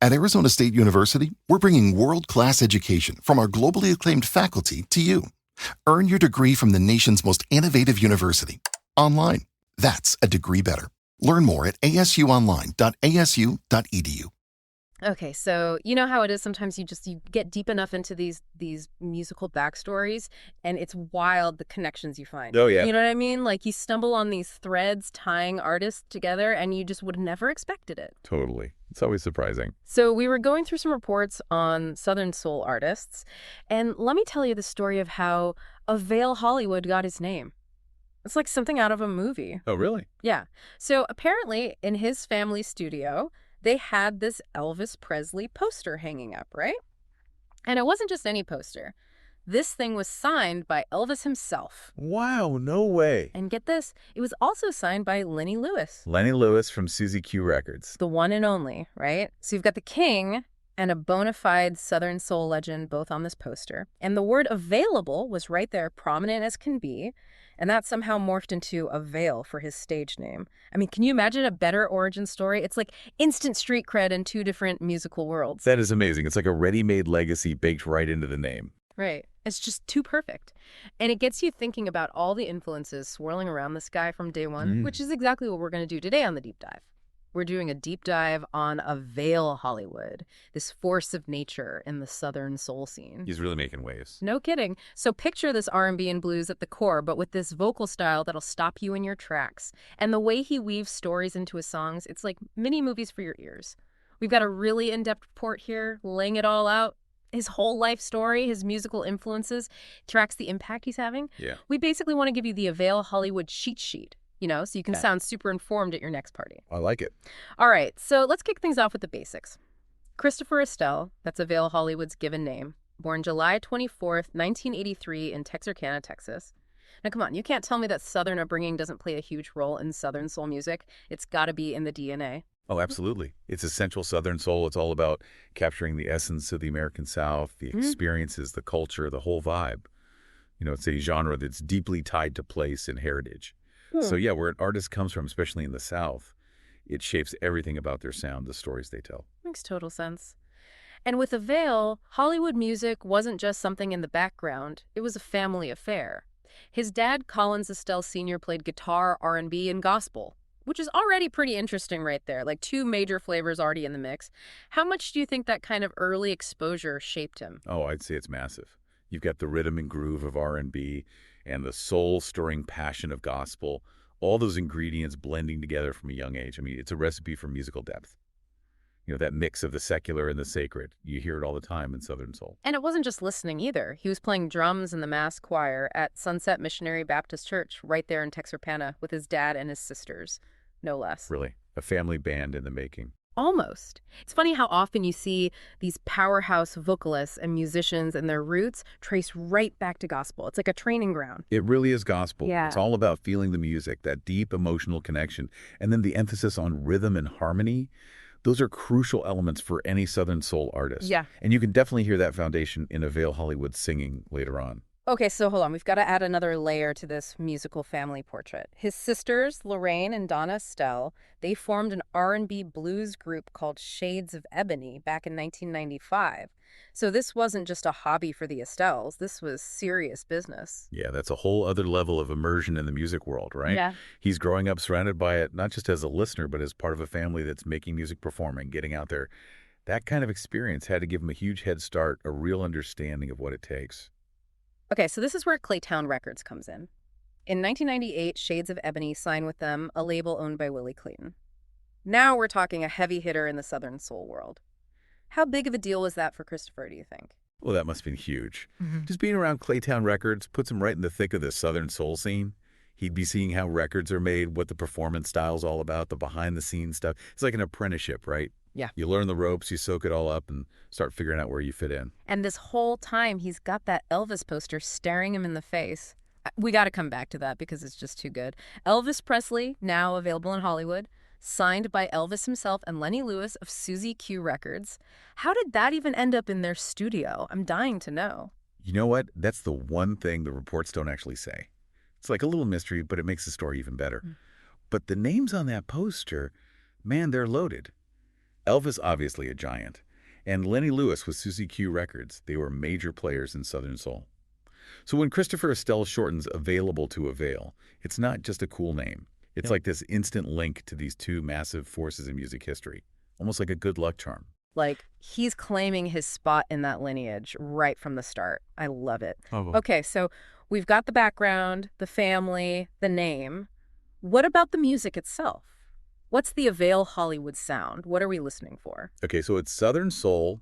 At Arizona State University, we're bringing world-class education from our globally acclaimed faculty to you. Earn your degree from the nation's most innovative university. Online. That's a degree better. Learn more at asuonline.asu.edu. Okay, so you know how it is sometimes you get deep enough into these musical backstories and it's wild the connections you find. Oh, yeah. You know what I mean? Like you stumble on these threads tying artists together and you just would have never expected it. Totally. It's always surprising. So we were going through some reports on Southern Soul artists, and let me tell you the story of how Avail Hollywood got his name. It's like something out of a movie. Oh, really? Yeah. So apparently in his family studio, they had this Elvis Presley poster hanging up, right? And it wasn't just any poster. This thing was signed by Elvis himself. Wow, no way. And get this, it was also signed by Lenny Lewis. Lenny Lewis from Suzy Q Records. The one and only, right? So you've got the king and a bona fide Southern Soul legend both on this poster. And the word available was right there, prominent as can be. And that somehow morphed into Avail for his stage name. I mean, can you imagine a better origin story? It's like instant street cred in two different musical worlds. That is amazing. It's like a ready-made legacy baked right into the name. Right. It's just too perfect. And it gets you thinking about all the influences swirling around this guy from day one, which is exactly what we're going to do today on the Deep Dive. We're doing a deep dive on Avail Hollywood, this force of nature in the Southern soul scene. He's really making waves. No kidding. So picture this R&B and blues at the core, but with this vocal style that'll stop you in your tracks. And the way he weaves stories into his songs, it's like mini movies for your ears. We've got a really in-depth report here, laying it all out. His whole life story, his musical influences, tracks the impact he's having. Yeah. We basically want to give you the Avail Hollywood cheat sheet, so you can sound super informed at your next party. I like it. All right, so let's kick things off with the basics. Christopher Estelle, that's Avail Hollywood's given name, born July 24th, 1983 in Texarkana, Texas. Now, come on, you can't tell me that Southern upbringing doesn't play a huge role in Southern soul music. It's got to be in the DNA. Oh, absolutely. It's essential Southern soul. It's all about capturing the essence of the American South, the experiences, the culture, the whole vibe. It's a genre that's deeply tied to place and heritage. So yeah, where an artist comes from, especially in the South, it shapes everything about their sound, the stories they tell. Makes total sense. And with Avail, Hollywood music wasn't just something in the background. It was a family affair. His dad, Collins Estelle Sr., played guitar, R&B, and gospel, which is already pretty interesting right there, like two major flavors already in the mix. How much do you think that kind of early exposure shaped him? Oh, I'd say it's massive. You've got the rhythm and groove of R&B and the soul-stirring passion of gospel, all those ingredients blending together from a young age. I mean, it's a recipe for musical depth. That mix of the secular and the sacred. You hear it all the time in Southern soul. And it wasn't just listening either. He was playing drums in the mass choir at Sunset Missionary Baptist Church right there in Texarkana with his dad and his sisters, no less. Really, a family band in the making. Almost. It's funny how often you see these powerhouse vocalists and musicians and their roots trace right back to gospel. It's like a training ground. It really is gospel. Yeah. It's all about feeling the music, that deep emotional connection, and then the emphasis on rhythm and harmony. Those are crucial elements for any Southern soul artist. Yeah. And you can definitely hear that foundation in Avail Hollywood singing later on. Okay, so hold on. We've got to add another layer to this musical family portrait. His sisters, Lorraine and Donna Estelle, they formed an R&B blues group called Shades of Ebony back in 1995. So this wasn't just a hobby for the Estelles. This was serious business. Yeah, that's a whole other level of immersion in the music world, right? Yeah. He's growing up surrounded by it, not just as a listener, but as part of a family that's making music, performing, getting out there. That kind of experience had to give him a huge head start, a real understanding of what it takes. Okay, so this is where Claytown Records comes in. In 1998, Shades of Ebony signed with them, a label owned by Willie Clayton. Now we're talking a heavy hitter in the Southern soul world. How big of a deal was that for Christopher, do you think? Well, that must have been huge. Just being around Claytown Records puts him right in the thick of the Southern soul scene. He'd be seeing how records are made, what the performance style's all about, the behind-the-scenes stuff. It's like an apprenticeship, right? Yeah. You learn the ropes, you soak it all up, and start figuring out where you fit in. And this whole time, he's got that Elvis poster staring him in the face. We got to come back to that because it's just too good. Elvis Presley, now available in Hollywood, signed by Elvis himself and Lenny Lewis of Suzy Q Records. How did that even end up in their studio? I'm dying to know. You know what? That's the one thing the reports don't actually say. It's like a little mystery, but it makes the story even better. But the names on that poster, man, they're loaded. Elvis, obviously a giant. And Lenny Lewis with Susie Q Records. They were major players in Southern Soul. So when Christopher Estelle shortens available to Avail, it's not just a cool name. It's like this instant link to these two massive forces in music history, almost like a good luck charm. Like, he's claiming his spot in that lineage right from the start. I love it. Oh, well. Okay, so we've got the background, the family, the name. What about the music itself? What's the Avail Hollywood sound? What are we listening for? Okay, so it's Southern Soul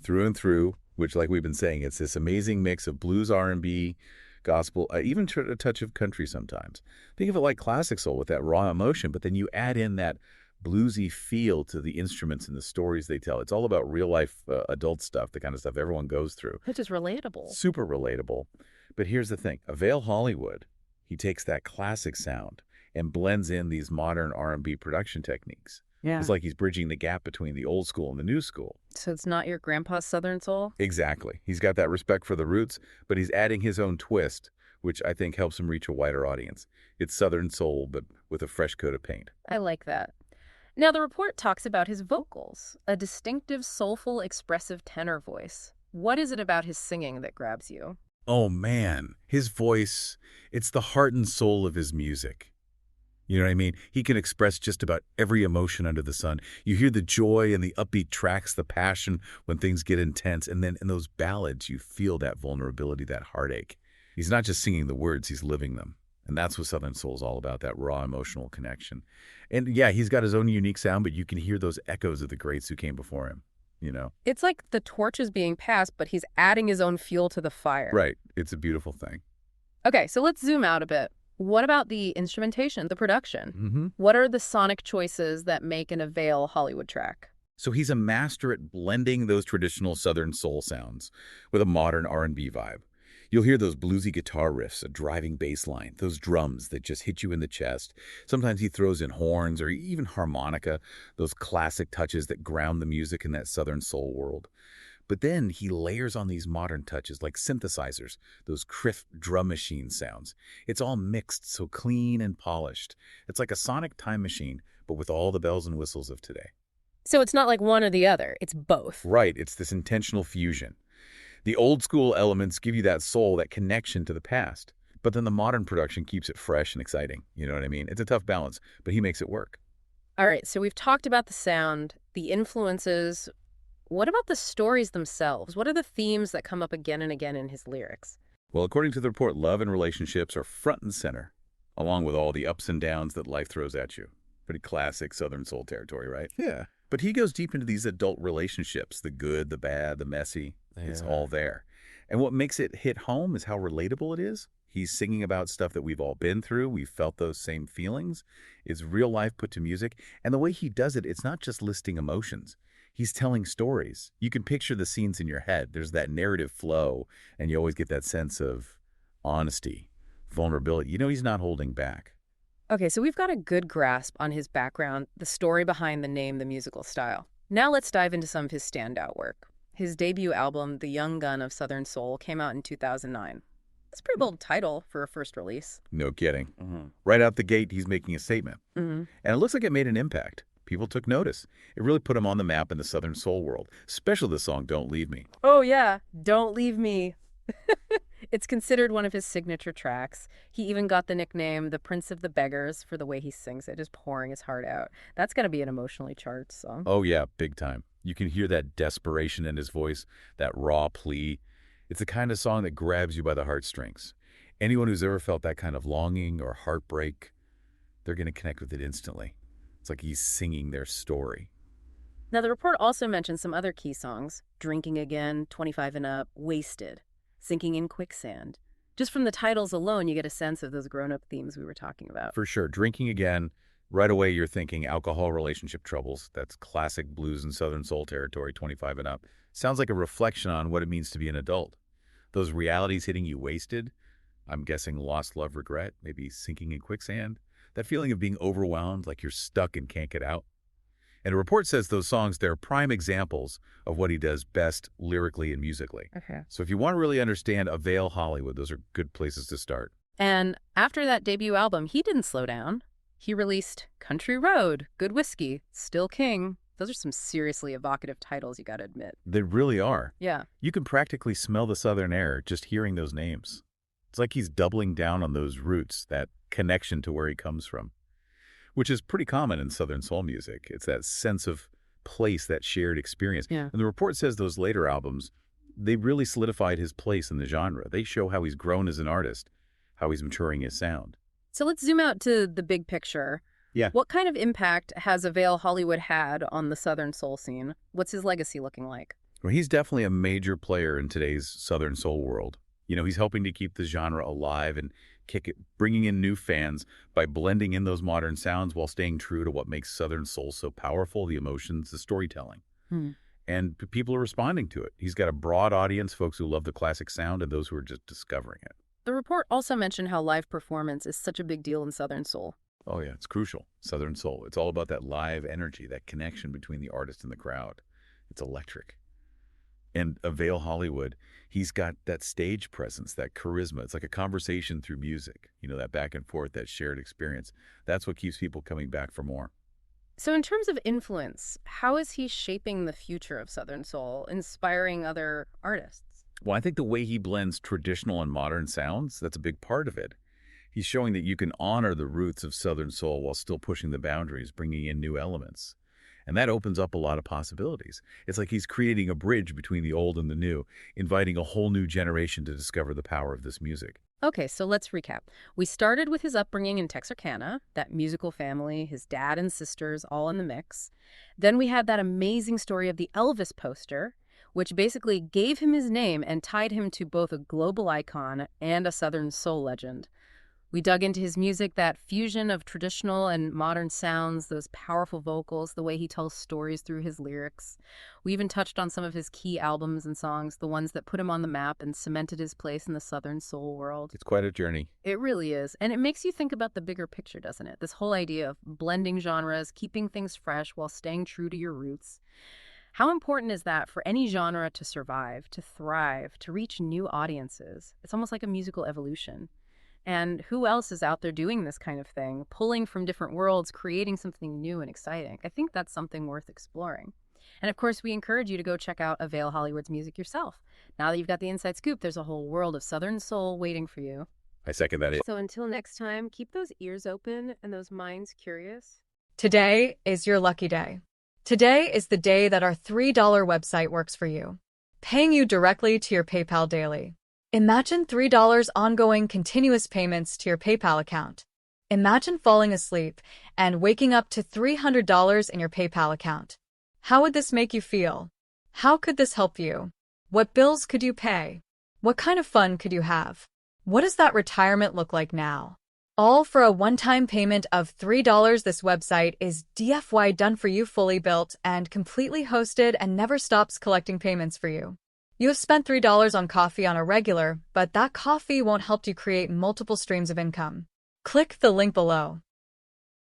through and through, which, like we've been saying, it's this amazing mix of blues, R&B, gospel, even a touch of country sometimes. Think of it like classic soul with that raw emotion, but then you add in that bluesy feel to the instruments and the stories they tell. It's all about real-life adult stuff, the kind of stuff everyone goes through. Which is relatable. Super relatable. But here's the thing. Avail Hollywood, he takes that classic sound and blends in these modern R&B production techniques. Yeah. It's like he's bridging the gap between the old school and the new school. So it's not your grandpa's Southern Soul? Exactly. He's got that respect for the roots, but he's adding his own twist, which I think helps him reach a wider audience. It's Southern Soul, but with a fresh coat of paint. I like that. Now, the report talks about his vocals, a distinctive, soulful, expressive tenor voice. What is it about his singing that grabs you? Oh, man. His voice, it's the heart and soul of his music. You know what I mean? He can express just about every emotion under the sun. You hear the joy and the upbeat tracks, the passion when things get intense. And then in those ballads, you feel that vulnerability, that heartache. He's not just singing the words, he's living them. And that's what Southern Soul is all about, that raw emotional connection. And yeah, he's got his own unique sound, but you can hear those echoes of the greats who came before him, you know? It's like the torch is being passed, but he's adding his own fuel to the fire. Right. It's a beautiful thing. Okay, so let's zoom out a bit. What about the instrumentation, the production? Mm-hmm. What are the sonic choices that make an Avail Hollywood track? So he's a master at blending those traditional Southern Soul sounds with a modern R&B vibe. You'll hear those bluesy guitar riffs, a driving bass line, those drums that just hit you in the chest. Sometimes he throws in horns or even harmonica, those classic touches that ground the music in that Southern Soul world. But then he layers on these modern touches like synthesizers, those crisp drum machine sounds. It's all mixed, so clean and polished. It's like a sonic time machine, but with all the bells and whistles of today. So it's not like one or the other, it's both. Right, it's this intentional fusion. The old school elements give you that soul, that connection to the past. But then the modern production keeps it fresh and exciting. You know what I mean? It's a tough balance, but he makes it work. All right, so we've talked about the sound, the influences. What about the stories themselves? What are the themes that come up again and again in his lyrics? Well, according to the report, love and relationships are front and center, along with all the ups and downs that life throws at you. Pretty classic Southern Soul territory, right? Yeah. But he goes deep into these adult relationships, the good, the bad, the messy. It's all there. And what makes it hit home is how relatable it is. He's singing about stuff that we've all been through. We've felt those same feelings. It's real life put to music. And the way he does it, it's not just listing emotions. He's telling stories. You can picture the scenes in your head. There's that narrative flow, and you always get that sense of honesty, vulnerability. You know he's not holding back. Okay, so we've got a good grasp on his background, the story behind the name, the musical style. Now let's dive into some of his standout work. His debut album, The Young Gun of Southern Soul, came out in 2009. That's a pretty bold title for a first release. No kidding. Right out the gate, he's making a statement. And it looks like it made an impact. People took notice. It really put him on the map in the Southern Soul world, especially the song Don't Leave Me. Oh, yeah. Don't Leave Me. It's considered one of his signature tracks. He even got the nickname the Prince of the Beggars for the way he sings it, just pouring his heart out. That's going to be an emotionally charged song. Oh, yeah, big time. You can hear that desperation in his voice, that raw plea. It's the kind of song that grabs you by the heartstrings. Anyone who's ever felt that kind of longing or heartbreak, they're going to connect with it instantly. It's like he's singing their story. Now, the report also mentions some other key songs: Drinking Again, 25 and Up, Wasted, Sinking in Quicksand. Just from the titles alone, you get a sense of those grown-up themes we were talking about. For sure. Drinking Again, right away you're thinking alcohol relationship troubles. That's classic blues and Southern Soul territory, 25 and up. Sounds like a reflection on what it means to be an adult. Those realities hitting you wasted, I'm guessing lost love, regret, maybe sinking in quicksand. That feeling of being overwhelmed, like you're stuck and can't get out. And the report says those songs, they're prime examples of what he does best lyrically and musically. Okay. So if you want to really understand Avail Hollywood, those are good places to start. And after that debut album, he didn't slow down. He released Country Road, Good Whiskey, Still King, Those are some seriously evocative titles, you gotta admit. They really are. Yeah. You can practically smell the Southern air just hearing those names. It's like he's doubling down on those roots, that connection to where he comes from, which is pretty common in Southern soul music. It's that sense of place, that shared experience. Yeah. And the report says those later albums, they really solidified his place in the genre. They show how he's grown as an artist, how he's maturing his sound. So let's zoom out to the big picture. Yeah. What kind of impact has Avail Hollywood had on the Southern soul scene? What's his legacy looking like? Well, he's definitely a major player in today's Southern soul world. You know, he's helping to keep the genre alive and kick it, bringing in new fans by blending in those modern sounds while staying true to what makes Southern soul so powerful, the emotions, the storytelling. And people are responding to it. He's got a broad audience, folks who love the classic sound and those who are just discovering it. The report also mentioned how live performance is such a big deal in Southern soul. Oh, yeah, it's crucial. Southern soul. It's all about that live energy, that connection between the artist and the crowd. It's electric. And Avail Hollywood, he's got that stage presence, that charisma. It's like a conversation through music, you know, that back and forth, that shared experience. That's what keeps people coming back for more. So in terms of influence, how is he shaping the future of Southern soul, inspiring other artists? Well, I think the way he blends traditional and modern sounds, that's a big part of it. He's showing that you can honor the roots of Southern soul while still pushing the boundaries, bringing in new elements. And that opens up a lot of possibilities. It's like he's creating a bridge between the old and the new, inviting a whole new generation to discover the power of this music. Okay, so let's recap. We started with his upbringing in Texarkana, that musical family, his dad and sisters all in the mix. Then we had that amazing story of the Elvis poster, which basically gave him his name and tied him to both a global icon and a Southern soul legend. We dug into his music, that fusion of traditional and modern sounds, those powerful vocals, the way he tells stories through his lyrics. We even touched on some of his key albums and songs, the ones that put him on the map and cemented his place in the Southern soul world. It's quite a journey. It really is. And it makes you think about the bigger picture, doesn't it? This whole idea of blending genres, keeping things fresh while staying true to your roots. How important is that for any genre to survive, to thrive, to reach new audiences? It's almost like a musical evolution. And who else is out there doing this kind of thing, pulling from different worlds, creating something new and exciting? I think that's something worth exploring. And of course, we encourage you to go check out Avail Hollywood's music yourself. Now that you've got the inside scoop, there's a whole world of Southern soul waiting for you. I second that. So until next time, keep those ears open and those minds curious. Today is your lucky day. Today is the day that our $3 website works for you, paying you directly to your PayPal daily. Imagine $3 ongoing continuous payments to your PayPal account. Imagine falling asleep and waking up to $300 in your PayPal account. How would this make you feel? How could this help you? What bills could you pay? What kind of fun could you have? What does that retirement look like now? All for a one-time payment of $3. This website is DFY done for you, fully built and completely hosted, and never stops collecting payments for you. You have spent $3 on coffee on a regular, but that coffee won't help you create multiple streams of income. Click the link below.